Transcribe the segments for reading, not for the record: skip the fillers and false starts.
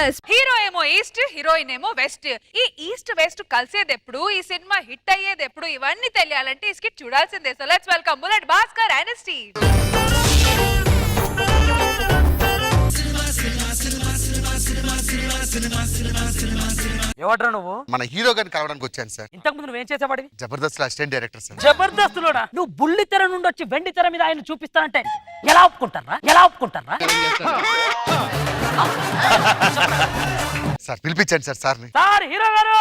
West. Hero ఏమో east, heroine ఏమో west. ఈ ఈస్ట్ వెస్ట్ కలిసేది ఎప్పుడు, ఈ సినిమా హిట్ అయ్యేది ఎప్పుడు, ఇవన్నీ తెలియాలంటే ఈ స్కిట్ చూడాల్సిందే. So let's welcome bullet Bhaskar and Steve. ఎవడ్రా నువ్వు? మన హీరో గారిని కలవడానికి వచ్చాను సార్. ఇంతకు ముందు నువ్వేం చేసేవాడివి? Jabardasth assistant director sir. Jabardasth లోడా? నువ్వు బుల్లి తెర నుండి వచ్చి వెండి తెర మీద ఆయన చూపిస్తానంటే ఎలా ఒప్పుకుంటారా? సార్ పిలిపించండి సార్ సార్ని. సార్ హీరో గారు.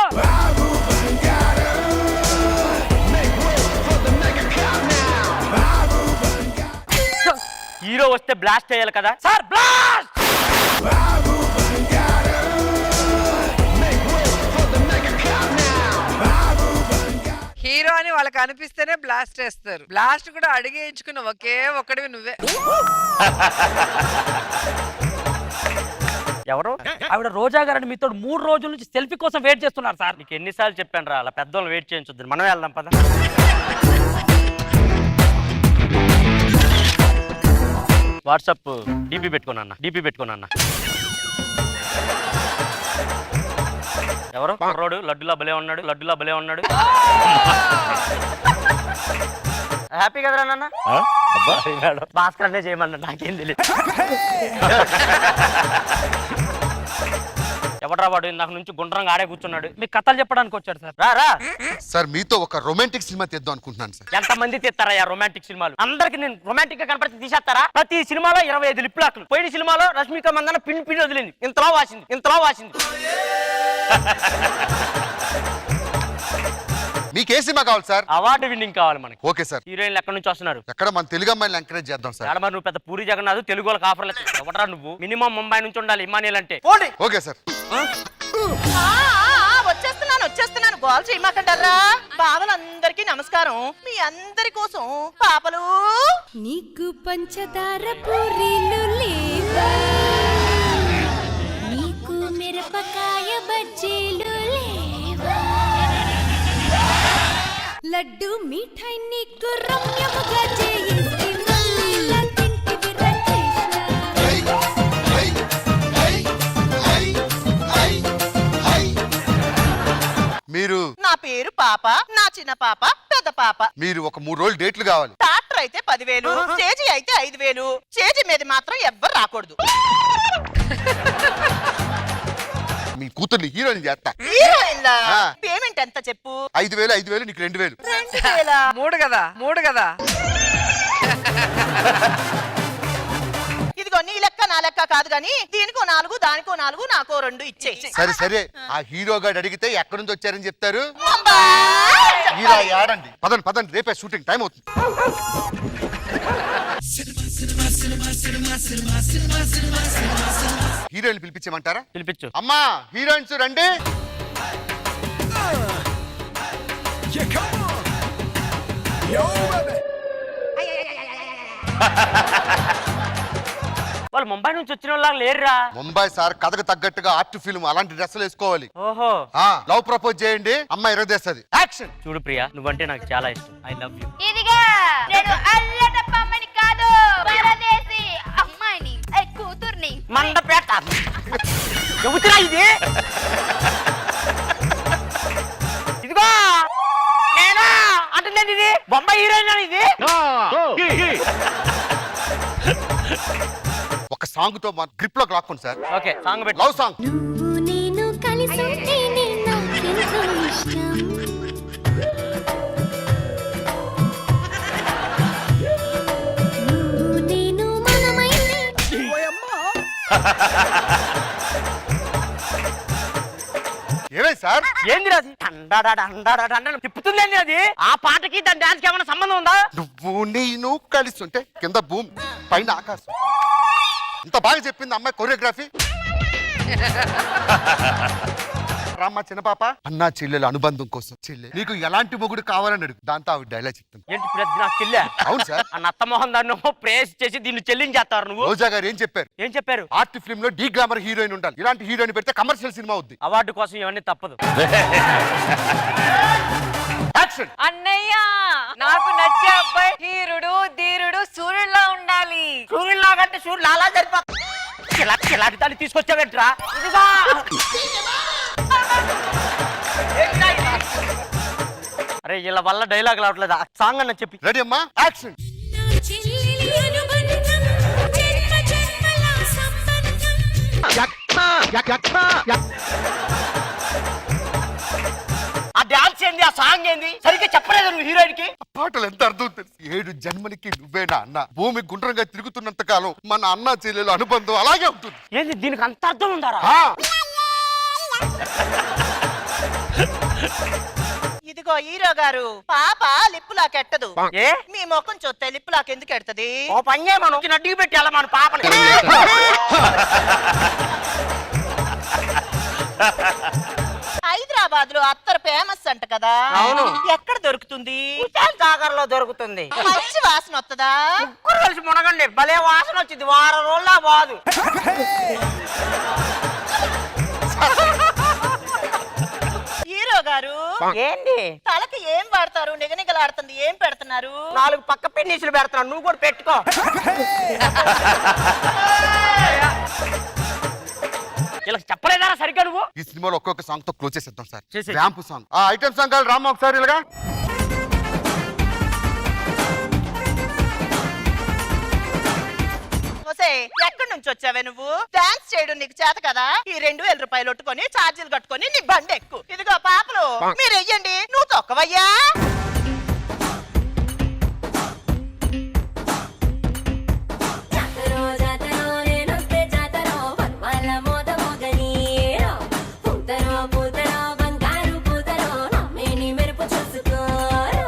హీరో వస్తే బ్లాస్ట్ చేయాలి కదా సార్. బ్లాస్ట్. హీరో అని వాళ్ళకి అనిపిస్తేనే బ్లాస్ట్ చేస్తారు. బ్లాస్ట్ కూడా అడిగేయించుకున్న ఒకే ఒక్కడివి నువ్వే. ఎవరు? ఆవిడ రోజా గారని మీతో 3 రోజుల నుంచి సెల్ఫీ కోసం వెయిట్ చేస్తున్నారు సార్. నీకు ఎన్నిసార్లు చెప్పాను రా, అలా పెద్దోళ్ళు వెయిట్ చేయించొద్దు. మనం వెళ్దాం పద. వాట్సాప్ డీపీ పెట్టుకున్నా. ఎవరు? కుర్రోడు లడ్డులా భలే ఉన్నాడు. హ్యాపీ కదరా నాన్న? భాస్కర్ అనే చేయమన్నా, నాకేం తెలియదు. ఎవడరా వాడు? ఇందాక నుంచి గుండ్రంగా ఆడే కూర్చున్నాడు. మీకు కథలు చెప్పడానికి వచ్చాడు సార్. రా సార్ మీతో ఒక రొమాంటిక్ సినిమా తీద్దాం అనుకుంటున్నాను సార్. ఎంత మంది తీస్తారా రొమాంటిక్ సినిమాలు? అందరికి నేను రొమాంటిక్ గా కనపడితే తీసేస్తారా? ప్రతి సినిమాలో 25 లిప్ లాక్లు. పోయిన సినిమాలో రష్మిక మందన పిన్ వదిలింది, ఇంతలో వాసింది. మీకు ఏ సినిమా కావాలి సార్? అవార్డు విన్నింగ్ కావాలి మనకి. Okay sir. హీరోయిన్లు ఎక్కడి నుంచి వస్తున్నారు? ఎక్కడ మన తెలుగు అమ్మాయిని ఎంకరేజ్ చేద్దాం సార్. మరి నువ్వు పెద్ద పూరి జగన్నాథ్ తెలుగు వాళ్ళకి ఆఫర్లు ఎవడరా నువ్వు? మినిమం ముంబై నుంచి ఉండాలి ఇమానియల్ అంటే. Okay sir. వచ్చేస్తున్నాను గోల్ చేయమాకంటారా. బావలందరికీ నమస్కారం. మీ అందరి కోసం పాపలు. నీకు పంచదార పూరీలు లేవా? నీకు మిరపకాయ బజ్జీలు లేవా? లడ్డు మిఠాయి నీకు రమ్యముగా చేయించి మళ్ళీలా తింటివి రకృష్ణ. మీరు? నా పేరు పాప, నా చిన్న పాప, పెద్ద పాప. మీరు ఒక 3 రోజులు డేట్లు కావాలి. డాక్టర్ అయితే 10,000, స్టేజీ అయితే 5,000. స్టేజీ మీద మాత్రం ఎవ్వరు రాకూడదు. మీ కూతుర్ని హీరోయిన్ చేస్తా. హీరోయిన్లా? పేమెంట్ ఎంత చెప్పు? 5,000 నీకు 2,000. 2,000? 3 కదా. ఇదిగో నీ లెక్క నా లెక్క కాదు గాని దీనికో 4, దానికో 4, నాకో 2 ఇచ్చేయి. సరే. ఆ హీరో గారు అడిగితే ఎక్కడి నుంచి వచ్చారని చెప్తారు. ముంబై. ఇలా ఆడండి. పదండి రేపే షూటింగ్ టైం అవుతుంది. హీరోయిన్ పిలిపించమంటారా? పిలిపించు. అమ్మా హీరోయిన్స్ రండి. వాళ్ళు ముంబై నుంచి వచ్చిన వాళ్ళ లేరురా. ముంబై సార్ కథకు తగ్గట్టుగా ఆర్ట్ ఫిల్మ్ అలాంటి డ్రెస్సులు వేసుకోవాలి. ఓహో. లవ్ ప్రపోజ్ చేయండి, అమ్మాయి ఎరగదేస్తుంది. యాక్షన్. చూడు ప్రియా, నువ్వంటే నాకు చాలా ఇష్టం. I love you. ఇదిగా నేను అల్లటప్ప అమ్మని కాదు, పరదేశీ అమ్మాయిని, కూతుర్ని. మండపేట చెబుతురా ఇది. ఇదిగో నేనా అంటుందండి, ఇది బొంబాయి హీరోయిన్ ఇది. ఒక సాంగ్ తో గ్రిప్ లోకి లాక్కోండి సార్. ఓకే సాంగ్ పెట్టు. Love song. నువ్వు నేను కలిసి ఉంటేనే నాకెంతో ఇష్టం. నువ్వు నేను మనమైతే. ఏమే సార్? ఏంది అది? తిప్పుతుంది అది. ఆ పాటకి దాని డాన్స్ కి ఏమైనా సంబంధం ఉందా? నువ్వు నేను కలిసి ఉంటే కింద భూమి పైన ఆకాశం. ఇంత బాగా చెప్పింది అమ్మాయి కొరియోగ్రఫీ. రామ్మా చిన్న పాప. అన్నా చెల్లెల అనుబంధం కోసం చెల్లె నీకు ఎలాంటి మొగుడు కావాలని అడుగు. దాంతో ఆవిడ డైలాగ్ చెప్తుంది. ఏంటి ఇప్పుడు అది నాకు చెల్లె? అవును సార్. ఆ నత్తమోహన్ దాన్ని ప్రేస్ చేసి దీన్ని చెల్లించేస్తారు నువ్వు. రోజా గారు ఏం చెప్పారు? ఆర్ట్ ఫిల్మ్ లో డీ గ్లామర్ హీరోయిన్ ఉండాలి. ఇలాంటి హీరోయిన్ పెడితే కమర్షియల్ సినిమా అవుద్ది. అవార్డు కోసం ఇవన్నీ తప్పదు. యాక్షన్. అన్నయ్య, నాకు నచ్చే అబ్బాయి హీరుడు ధీరుడు సూర్యుడిలా ఉండాలి. సూర్యుడు లాగంటే సూర్యుడు లాలా సరిపోతుంది. ఇలాంటి దాన్ని తీసుకొచ్చావేంట్రా? ఇదిగో అరే వీళ్ళ వల్ల డైలాగ్ రావట్లేదు. ఆ సాంగ్ అన్న చెప్పి. రెడీ అమ్మా, యాక్షన్. చెల్లెలి అనుబంధం జన్మ జన్మల సంబంధం ఆ డాన్స్ ఏంది, ఆ సాంగ్ ఏంది సరిగ్గా చెప్పలేదు నువ్వు హీరోయిన్ కి. పాటలు ఎంత అర్థం తెలుసు? 7 జన్మలకి నువ్వేనా అన్న. భూమి గుండ్రంగా తిరుగుతున్నంత కాలం మన అన్న చెల్లెలు అనుబంధం అలాగే ఉంటుంది. ఏంది దీనికి అంత అర్థం ఉందారా? ఆ, ఇదిగో హీరో గారు, పాప లిప్పులాకెట్టదు. ఏ మీ ముఖం చూస్తే లిప్పులాకి ఎందుకు ఎడతది? ఓ పని చేయమను, నడ్డికి పెట్టి వెళ్ళ మన పాపని. హైదరాబాద్ లో అత్తరు ఫేమస్ అంట కదా. అవును. ఎక్కడ దొరుకుతుంది? సాగర్ లో దొరుకుతుంది. మంచి వాసన వస్తుందా? ముగ్గురు కలిసి మునగండి, భలే వాసన వచ్చింది. వారం రోజులా బాదు. హీరో గారు, ఏంది తలకి ఏం వాడతారు? నిగనిగలాడుతుంది, ఏం పెడుతున్నారు? 4 పక్క పెన్నీసులు పెడుతున్నాను, నువ్వు కూడా పెట్టుకో. వీళ్ళకి చెప్పలేదా సరిగ్గా నువ్వు? ఈ సినిమాలో ఒక్కొక్క సాంగ్ తో క్లోజ్ చేసేద్దాం సార్. చేసేయ్. ర్యాంప్ సాంగ్, ఆ ఐటమ్ సాంగ్ కాదు రామ్మ ఒకసారి ఇలాగా. ఒసే, ఎక్కడి నుంచి వచ్చావే నువ్వు? డాన్స్ చేయడం నీకు చేత కదా? ఈ 2000 రూపాయలు ఒట్టుకొని ఛార్జీలు కట్టుకొని నీ బండి ఎక్కు. ఇదిగో పాపలు, మీరు వెయ్యండి, నువ్వు తొక్కవయ్యా. జాతరో జాతరో నేనొస్తే జాతరో పర్వాల మోద మోగనీరో పూతరో పూతరో బంగారు పూతరో నమ్మేని మెరుపు చూసుకోరో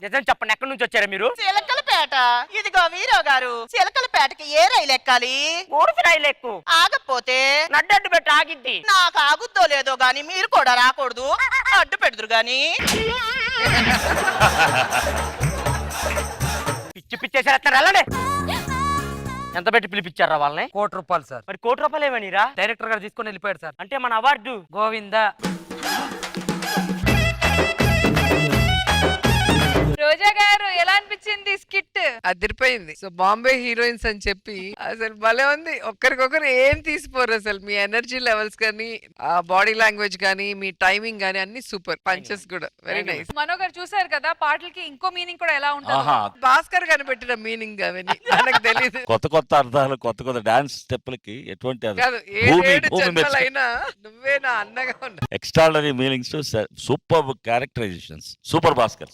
నిజం చెప్పండి, ఎక్కడి నుంచి వచ్చారా మీరు? చిలకలపేట. ఇదిగో వీరో గారు, చిలకలపేటకి ఏ రైలు ఎక్కాలి? ఊరికి రైలు ఎక్కు, ఆగపోతే నడ్డడ్డు పెట్టి ఆగిద్ది. నాకు ఆగుద్దో లేదో గాని మీరు కూడా రాకూడదు, అడ్డు పెడుదురు గాని. పిచ్చి పిచ్చేసారు, వెళ్ళండి. ఎంత పెట్టి పిలిపించారా వాళ్ళని? ₹1 సార్. మరి ₹1 ఏమనిరా? డైరెక్టర్ గారు తీసుకొని వెళ్ళిపోయాడు సార్. అంటే మన అవార్డు గోవిందా. రోజా గారు ఎలా అనిపించింది స్కిట్? అదిరిపోయింది. సో బాంబే హీరోయిన్స్ అని చెప్పి అసలు భలే ఉంది. ఒక్కరికొకరు ఏం తీసిపోరు అసలు. మీ ఎనర్జీ లెవెల్స్ కానీ, ఆ బాడీ లాంగ్వేజ్ కానీ, మీ టైమింగ్ కానీ అన్ని సూపర్. పంచెస్ కూడా వెరీ నైస్. మనో గారు చూసారు కదా, పాటలకి ఇంకో మీనింగ్ కూడా ఎలా ఉంటుంది. ఆహా భాస్కర్ కనిపెట్టిన మీనింగ్ అవన్నీ మనకు తెలియదు. కొత్త కొత్త అర్థాలు, కొత్త కొత్త డాన్స్ స్టెప్పులకి ఎటువంటి కాదు, భూమి 7 జన్మలైనా నువ్వే నా అన్నగా ఉన్నా. Extraordinary meanings, super characterisations, super Bhaskar.